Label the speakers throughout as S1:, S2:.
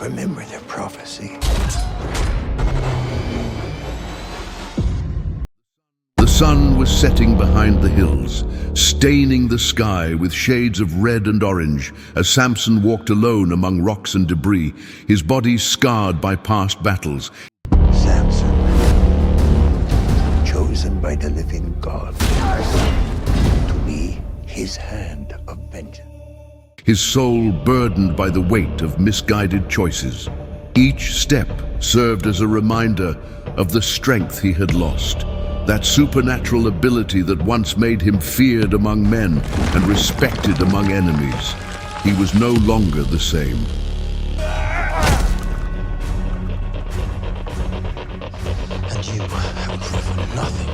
S1: Remember the prophecy.
S2: The sun was setting behind the hills, staining the sky with shades of red and orange as Samson walked alone among rocks and debris, his body scarred by past battles.
S1: Samson, chosen by the living God to be his hand of vengeance.
S2: His soul burdened by the weight of misguided choices. Each step served as a reminder of the strength he had lost, that supernatural ability that once made him feared among men and respected among enemies. He was no longer the same.
S1: And you have proven nothing.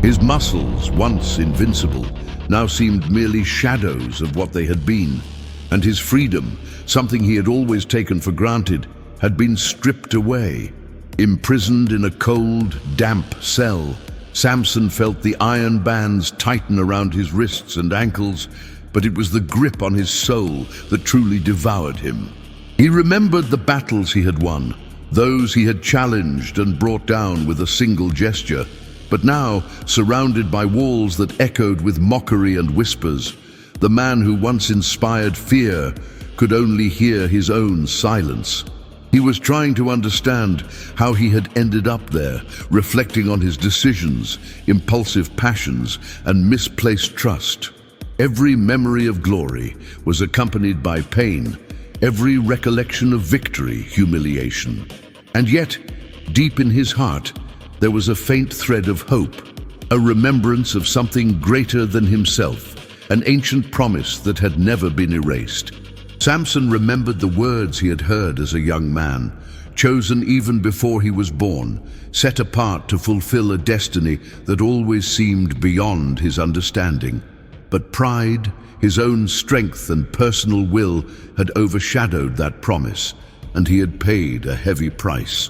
S2: His muscles, once invincible, now seemed merely shadows of what they had been, and his freedom, something he had always taken for granted, had been stripped away. Imprisoned in a cold, damp cell, Samson felt the iron bands tighten around his wrists and ankles, but it was the grip on his soul that truly devoured him. He remembered the battles he had won, those he had challenged and brought down with a single gesture. But now, surrounded by walls that echoed with mockery and whispers, the man who once inspired fear could only hear his own silence. He was trying to understand how he had ended up there, reflecting on his decisions, impulsive passions, and misplaced trust. Every memory of glory was accompanied by pain, every recollection of victory, humiliation. And yet, deep in his heart, there was a faint thread of hope, a remembrance of something greater than himself, an ancient promise that had never been erased. Samson remembered the words he had heard as a young man, chosen even before he was born, set apart to fulfill a destiny that always seemed beyond his understanding. But pride, his own strength and personal will had overshadowed that promise, and he had paid a heavy price.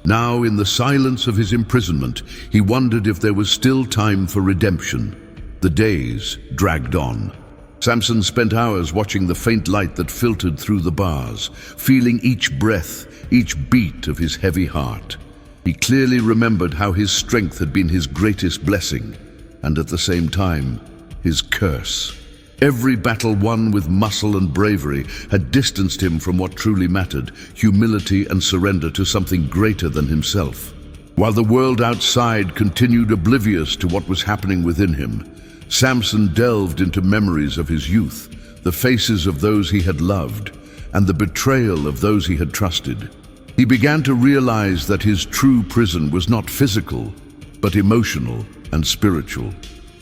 S2: Now, in the silence of his imprisonment, he wondered if there was still time for redemption. The days dragged on. Samson spent hours watching the faint light that filtered through the bars, feeling each breath, each beat of his heavy heart. He clearly remembered how his strength had been his greatest blessing, and at the same time, his curse. Every battle won with muscle and bravery had distanced him from what truly mattered, humility and surrender to something greater than himself. While the world outside continued oblivious to what was happening within him, Samson delved into memories of his youth, the faces of those he had loved, and the betrayal of those he had trusted. He began to realize that his true prison was not physical, but emotional and spiritual.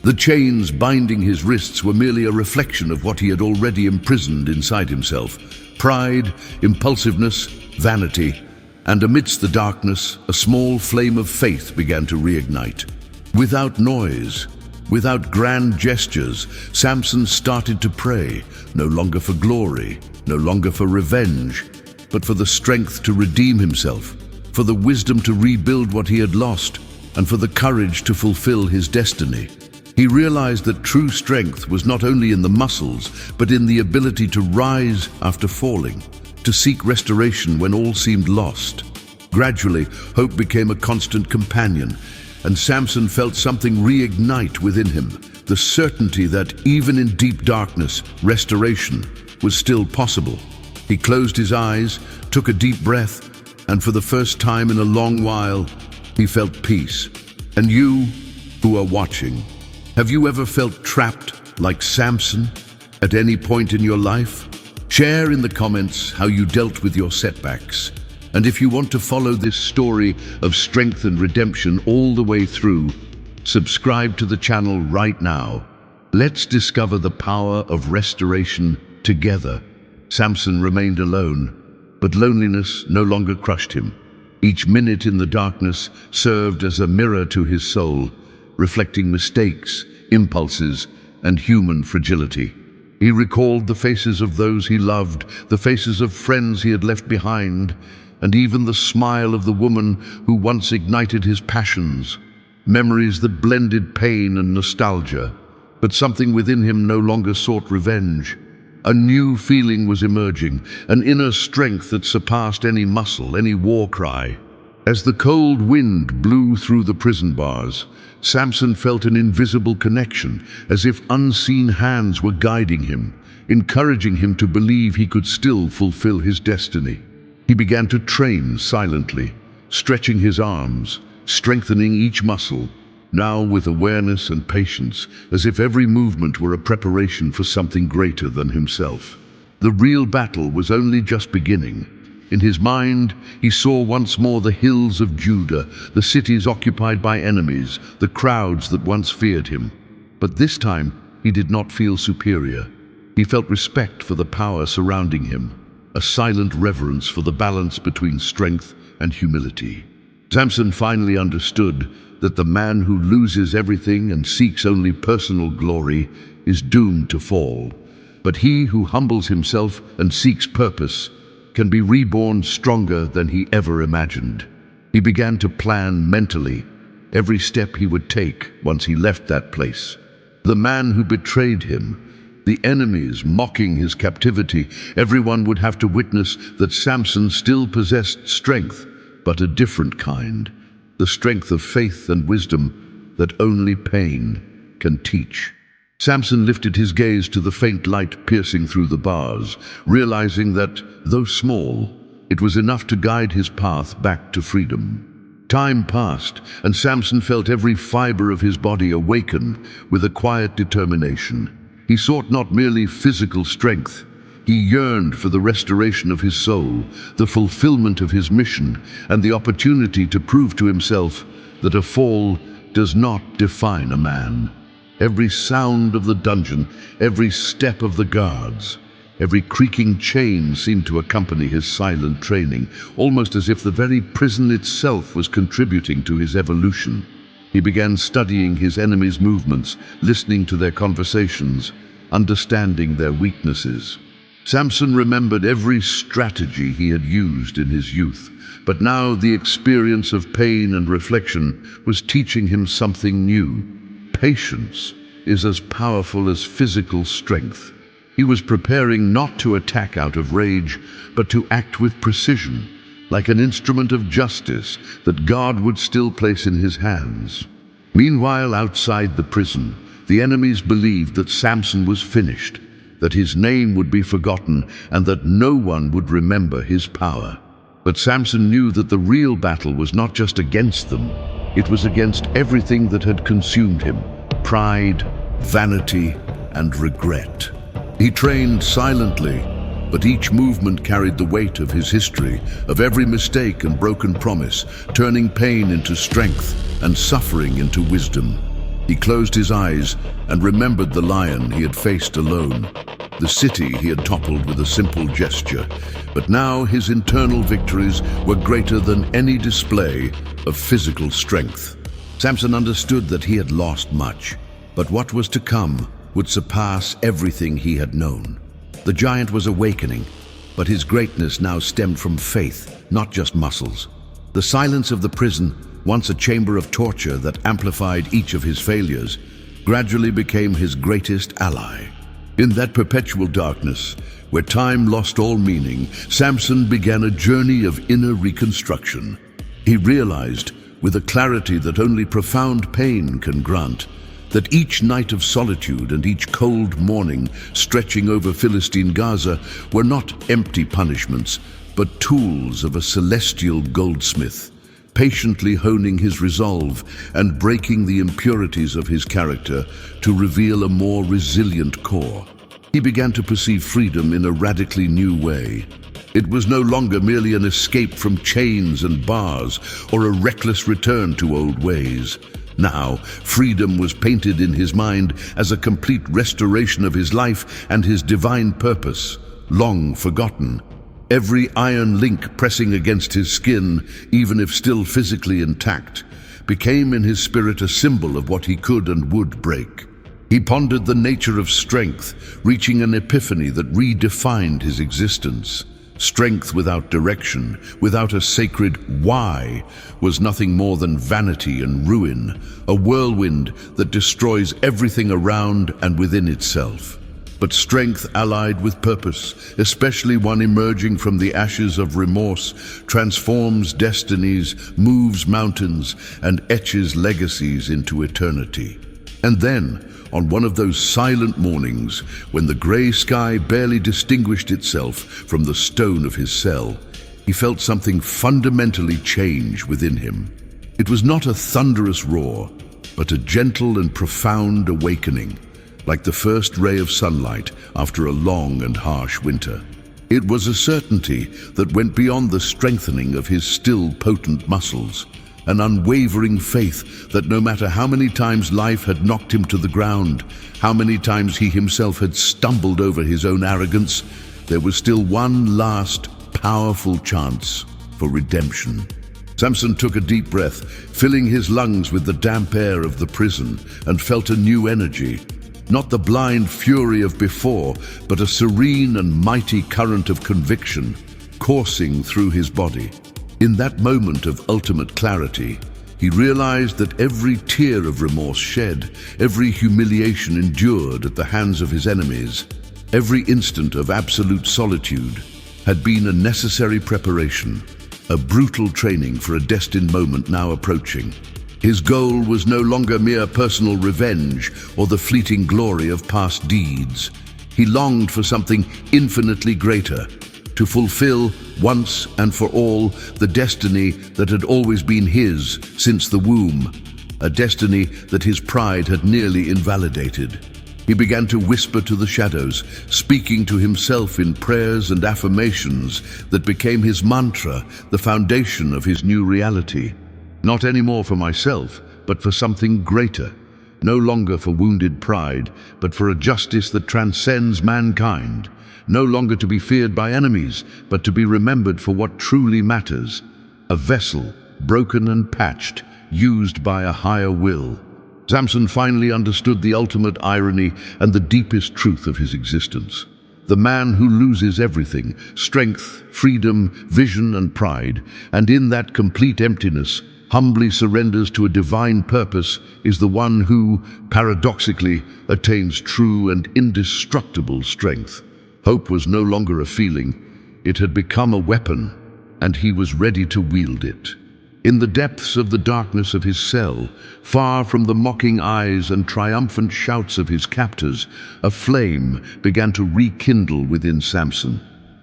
S2: The chains binding his wrists were merely a reflection of what he had already imprisoned inside himself: pride, impulsiveness, vanity. And amidst the darkness, a small flame of faith began to reignite. Without noise, without grand gestures, Samson started to pray, no longer for glory, no longer for revenge, but for the strength to redeem himself, for the wisdom to rebuild what he had lost, and for the courage to fulfill his destiny. He realized that true strength was not only in the muscles, but in the ability to rise after falling, to seek restoration when all seemed lost. Gradually, hope became a constant companion, and Samson felt something reignite within him, the certainty that even in deep darkness, restoration was still possible. He closed his eyes, took a deep breath, and for the first time in a long while, he felt peace. And you, who are watching, have you ever felt trapped like Samson at any point in your life? Share in the comments how you dealt with your setbacks. And if you want to follow this story of strength and redemption all the way through, subscribe to the channel right now. Let's discover the power of restoration together. Samson remained alone, but loneliness no longer crushed him. Each minute in the darkness served as a mirror to his soul, reflecting mistakes, impulses, and human fragility. He recalled the faces of those he loved, the faces of friends he had left behind, and even the smile of the woman who once ignited his passions. Memories that blended pain and nostalgia, but something within him no longer sought revenge. A new feeling was emerging, an inner strength that surpassed any muscle, any war cry. As the cold wind blew through the prison bars, Samson felt an invisible connection, as if unseen hands were guiding him, encouraging him to believe he could still fulfill his destiny. He began to train silently, stretching his arms, strengthening each muscle, now with awareness and patience, as if every movement were a preparation for something greater than himself. The real battle was only just beginning. In his mind, he saw once more the hills of Judah, the cities occupied by enemies, the crowds that once feared him. But this time, he did not feel superior. He felt respect for the power surrounding him, a silent reverence for the balance between strength and humility. Samson finally understood that the man who loses everything and seeks only personal glory is doomed to fall. But he who humbles himself and seeks purpose can be reborn stronger than he ever imagined. He began to plan mentally every step he would take once he left that place. The man who betrayed him, the enemies mocking his captivity, everyone would have to witness that Samson still possessed strength, but a different kind, the strength of faith and wisdom that only pain can teach. Samson lifted his gaze to the faint light piercing through the bars, realizing that, though small, it was enough to guide his path back to freedom. Time passed, and Samson felt every fiber of his body awaken with a quiet determination. He sought not merely physical strength. He yearned for the restoration of his soul, the fulfillment of his mission, and the opportunity to prove to himself that a fall does not define a man. Every sound of the dungeon, every step of the guards, every creaking chain seemed to accompany his silent training, almost as if the very prison itself was contributing to his evolution. He began studying his enemies' movements, listening to their conversations, understanding their weaknesses. Samson remembered every strategy he had used in his youth, but now the experience of pain and reflection was teaching him something new. Patience is as powerful as physical strength. He was preparing not to attack out of rage, but to act with precision, like an instrument of justice that God would still place in his hands. Meanwhile, outside the prison, the enemies believed that Samson was finished, that his name would be forgotten, and that no one would remember his power. But Samson knew that the real battle was not just against them, it was against everything that had consumed him: pride, vanity, and regret. He trained silently, but each movement carried the weight of his history, of every mistake and broken promise, turning pain into strength and suffering into wisdom. He closed his eyes and remembered the lion he had faced alone, the city he had toppled with a simple gesture. But now his internal victories were greater than any display of physical strength. Samson understood that he had lost much, but what was to come would surpass everything he had known. The giant was awakening, but his greatness now stemmed from faith, not just muscles. The silence of the prison, once a chamber of torture that amplified each of his failures, gradually became his greatest ally. In that perpetual darkness, where time lost all meaning, Samson began a journey of inner reconstruction. He realized, with a clarity that only profound pain can grant, that each night of solitude and each cold morning stretching over Philistine Gaza were not empty punishments, but tools of a celestial goldsmith, patiently honing his resolve and breaking the impurities of his character to reveal a more resilient core. He began to perceive freedom in a radically new way. It was no longer merely an escape from chains and bars or a reckless return to old ways. Now, freedom was painted in his mind as a complete restoration of his life and his divine purpose, long forgotten. Every iron link pressing against his skin, even if still physically intact, became in his spirit a symbol of what he could and would break. He pondered the nature of strength, reaching an epiphany that redefined his existence. Strength without direction, without a sacred why, was nothing more than vanity and ruin, a whirlwind that destroys everything around and within itself. But strength allied with purpose, especially one emerging from the ashes of remorse, transforms destinies, moves mountains, and etches legacies into eternity. And then, on one of those silent mornings, when the grey sky barely distinguished itself from the stone of his cell, he felt something fundamentally change within him. It was not a thunderous roar, but a gentle and profound awakening, like the first ray of sunlight after a long and harsh winter. It was a certainty that went beyond the strengthening of his still potent muscles, an unwavering faith that no matter how many times life had knocked him to the ground, how many times he himself had stumbled over his own arrogance, there was still one last powerful chance for redemption. Samson took a deep breath, filling his lungs with the damp air of the prison, and felt a new energy. Not the blind fury of before, but a serene and mighty current of conviction coursing through his body. In that moment of ultimate clarity, he realized that every tear of remorse shed, every humiliation endured at the hands of his enemies, every instant of absolute solitude had been a necessary preparation, a brutal training for a destined moment now approaching. His goal was no longer mere personal revenge or the fleeting glory of past deeds. He longed for something infinitely greater, to fulfill once and for all the destiny that had always been his since the womb, a destiny that his pride had nearly invalidated. He began to whisper to the shadows, speaking to himself in prayers and affirmations that became his mantra, the foundation of his new reality. Not anymore for myself, but for something greater. No longer for wounded pride, but for a justice that transcends mankind. No longer to be feared by enemies, but to be remembered for what truly matters. A vessel, broken and patched, used by a higher will. Samson finally understood the ultimate irony and the deepest truth of his existence. The man who loses everything, strength, freedom, vision, and pride, and in that complete emptiness, humbly surrenders to a divine purpose, is the one who, paradoxically, attains true and indestructible strength. Hope was no longer a feeling, it had become a weapon, and he was ready to wield it. In the depths of the darkness of his cell, far from the mocking eyes and triumphant shouts of his captors, a flame began to rekindle within Samson.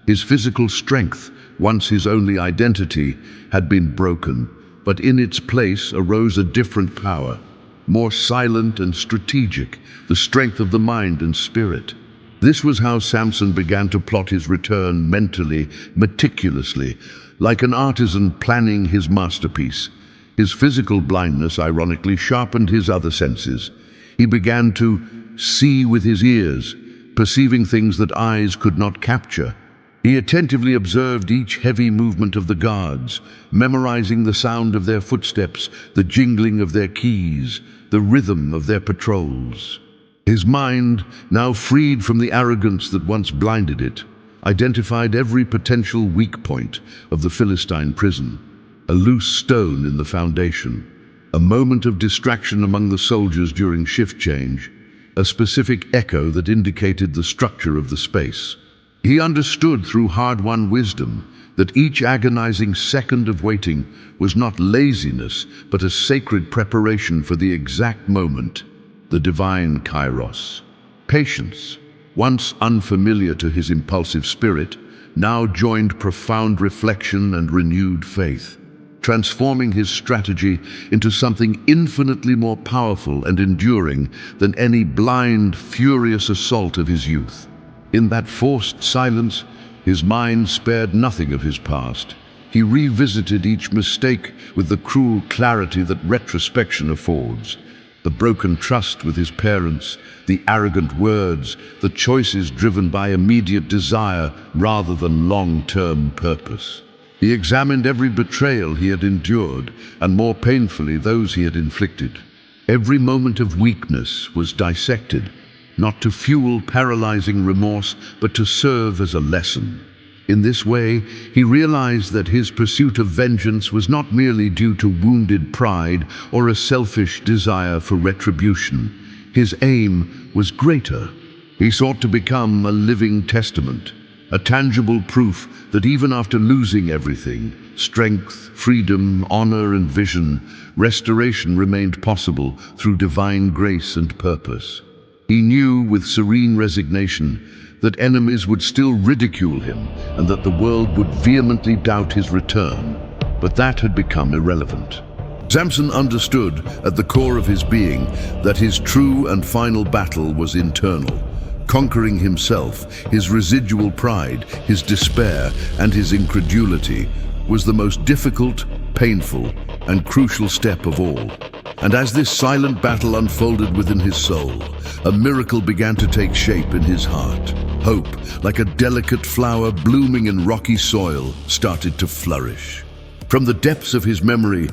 S2: His physical strength, once his only identity, had been broken, but in its place arose a different power, more silent and strategic, the strength of the mind and spirit. This was how Samson began to plot his return mentally, meticulously, like an artisan planning his masterpiece. His physical blindness, ironically, sharpened his other senses. He began to see with his ears, perceiving things that eyes could not capture. He attentively observed each heavy movement of the guards, memorizing the sound of their footsteps, the jingling of their keys, the rhythm of their patrols. His mind, now freed from the arrogance that once blinded it, identified every potential weak point of the Philistine prison, a loose stone in the foundation, a moment of distraction among the soldiers during shift change, a specific echo that indicated the structure of the space. He understood through hard-won wisdom that each agonizing second of waiting was not laziness, but a sacred preparation for the exact moment, the divine kairos. Patience, once unfamiliar to his impulsive spirit, now joined profound reflection and renewed faith, transforming his strategy into something infinitely more powerful and enduring than any blind, furious assault of his youth. In that forced silence, his mind spared nothing of his past. He revisited each mistake with the cruel clarity that retrospection affords. The broken trust with his parents, the arrogant words, the choices driven by immediate desire rather than long-term purpose. He examined every betrayal he had endured, and more painfully those he had inflicted. Every moment of weakness was dissected, not to fuel paralyzing remorse, but to serve as a lesson. In this way, he realized that his pursuit of vengeance was not merely due to wounded pride or a selfish desire for retribution. His aim was greater. He sought to become a living testament, a tangible proof that even after losing everything, strength, freedom, honor, and vision, restoration remained possible through divine grace and purpose. He knew with serene resignation that enemies would still ridicule him and that the world would vehemently doubt his return, but that had become irrelevant. Samson understood at the core of his being that his true and final battle was internal. Conquering himself, his residual pride, his despair, and his incredulity was the most difficult, painful, and crucial step of all. And as this silent battle unfolded within his soul, a miracle began to take shape in his heart. Hope, like a delicate flower blooming in rocky soil, started to flourish. From the depths of his memory,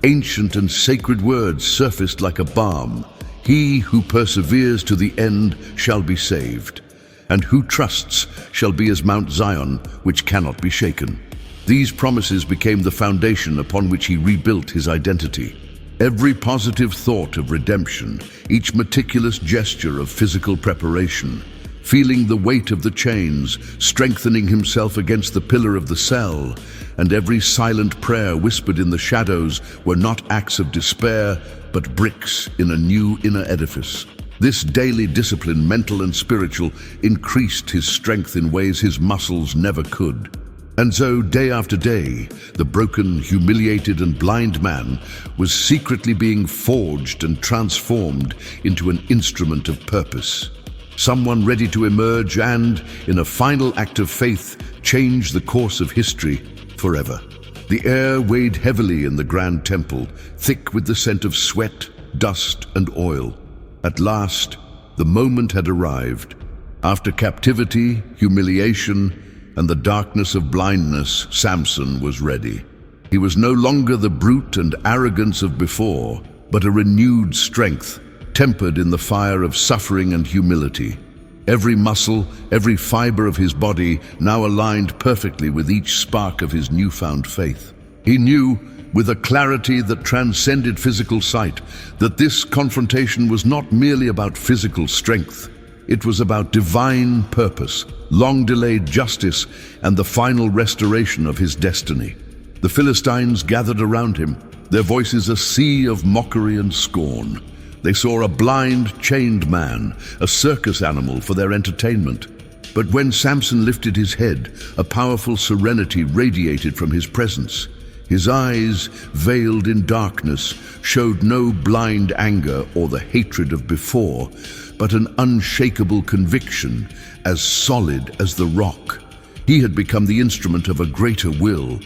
S2: ancient and sacred words surfaced like a balm. He who perseveres to the end shall be saved, and who trusts shall be as Mount Zion, which cannot be shaken. These promises became the foundation upon which he rebuilt his identity. Every positive thought of redemption, each meticulous gesture of physical preparation, feeling the weight of the chains, strengthening himself against the pillar of the cell, and every silent prayer whispered in the shadows were not acts of despair, but bricks in a new inner edifice. This daily discipline, mental and spiritual, increased his strength in ways his muscles never could. And so, day after day, the broken, humiliated, and blind man was secretly being forged and transformed into an instrument of purpose. Someone ready to emerge and, in a final act of faith, change the course of history forever. The air weighed heavily in the grand temple, thick with the scent of sweat, dust, and oil. At last, the moment had arrived. After captivity, humiliation, and the darkness of blindness, Samson was ready. He was no longer the brute and arrogance of before, but a renewed strength, tempered in the fire of suffering and humility. Every muscle, every fiber of his body now aligned perfectly with each spark of his newfound faith. He knew, with a clarity that transcended physical sight, that this confrontation was not merely about physical strength. It was about divine purpose, long-delayed justice, and the final restoration of his destiny. The Philistines gathered around him, their voices a sea of mockery and scorn. They saw a blind, chained man, a circus animal for their entertainment. But when Samson lifted his head, a powerful serenity radiated from his presence. His eyes, veiled in darkness, showed no blind anger or the hatred of before, but an unshakable conviction, as solid as the rock. He had become the instrument of a greater will.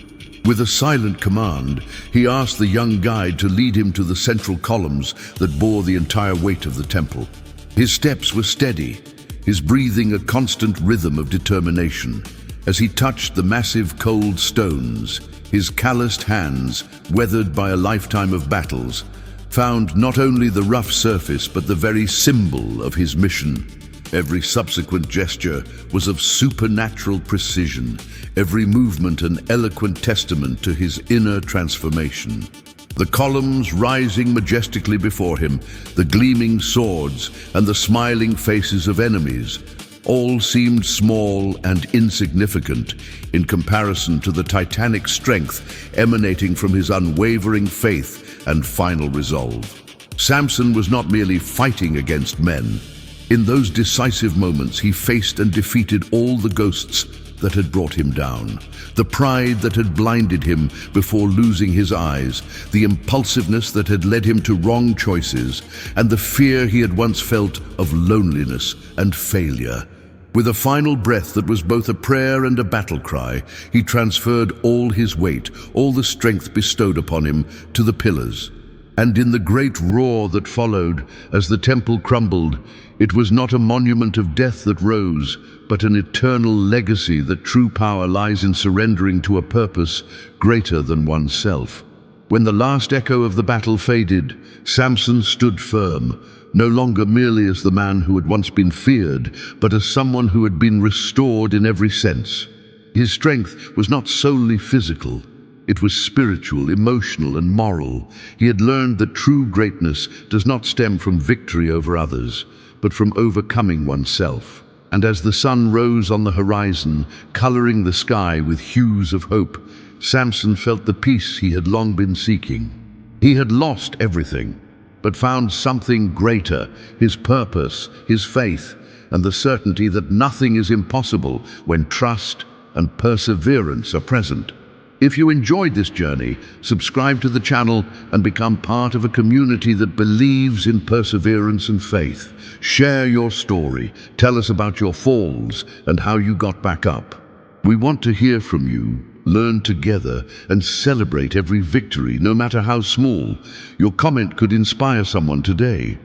S2: With a silent command, he asked the young guide to lead him to the central columns that bore the entire weight of the temple. His steps were steady, his breathing a constant rhythm of determination. As he touched the massive cold stones, his calloused hands, weathered by a lifetime of battles, found not only the rough surface but the very symbol of his mission. Every subsequent gesture was of supernatural precision, every movement an eloquent testament to his inner transformation. The columns rising majestically before him, the gleaming swords, and the smiling faces of enemies, all seemed small and insignificant in comparison to the titanic strength emanating from his unwavering faith and final resolve. Samson was not merely fighting against men. In those decisive moments, he faced and defeated all the ghosts that had brought him down, the pride that had blinded him before losing his eyes, the impulsiveness that had led him to wrong choices, and the fear he had once felt of loneliness and failure. With a final breath that was both a prayer and a battle cry, he transferred all his weight, all the strength bestowed upon him, to the pillars. And in the great roar that followed, as the temple crumbled, it was not a monument of death that rose, but an eternal legacy that true power lies in surrendering to a purpose greater than oneself. When the last echo of the battle faded, Samson stood firm, no longer merely as the man who had once been feared, but as someone who had been restored in every sense. His strength was not solely physical. It was spiritual, emotional, and moral. He had learned that true greatness does not stem from victory over others, but from overcoming oneself. And as the sun rose on the horizon, coloring the sky with hues of hope, Samson felt the peace he had long been seeking. He had lost everything, but found something greater: his purpose, his faith, and the certainty that nothing is impossible when trust and perseverance are present. If you enjoyed this journey, subscribe to the channel and become part of a community that believes in perseverance and faith. Share your story, tell us about your falls and how you got back up. We want to hear from you, learn together, and celebrate every victory, no matter how small. Your comment could inspire someone today.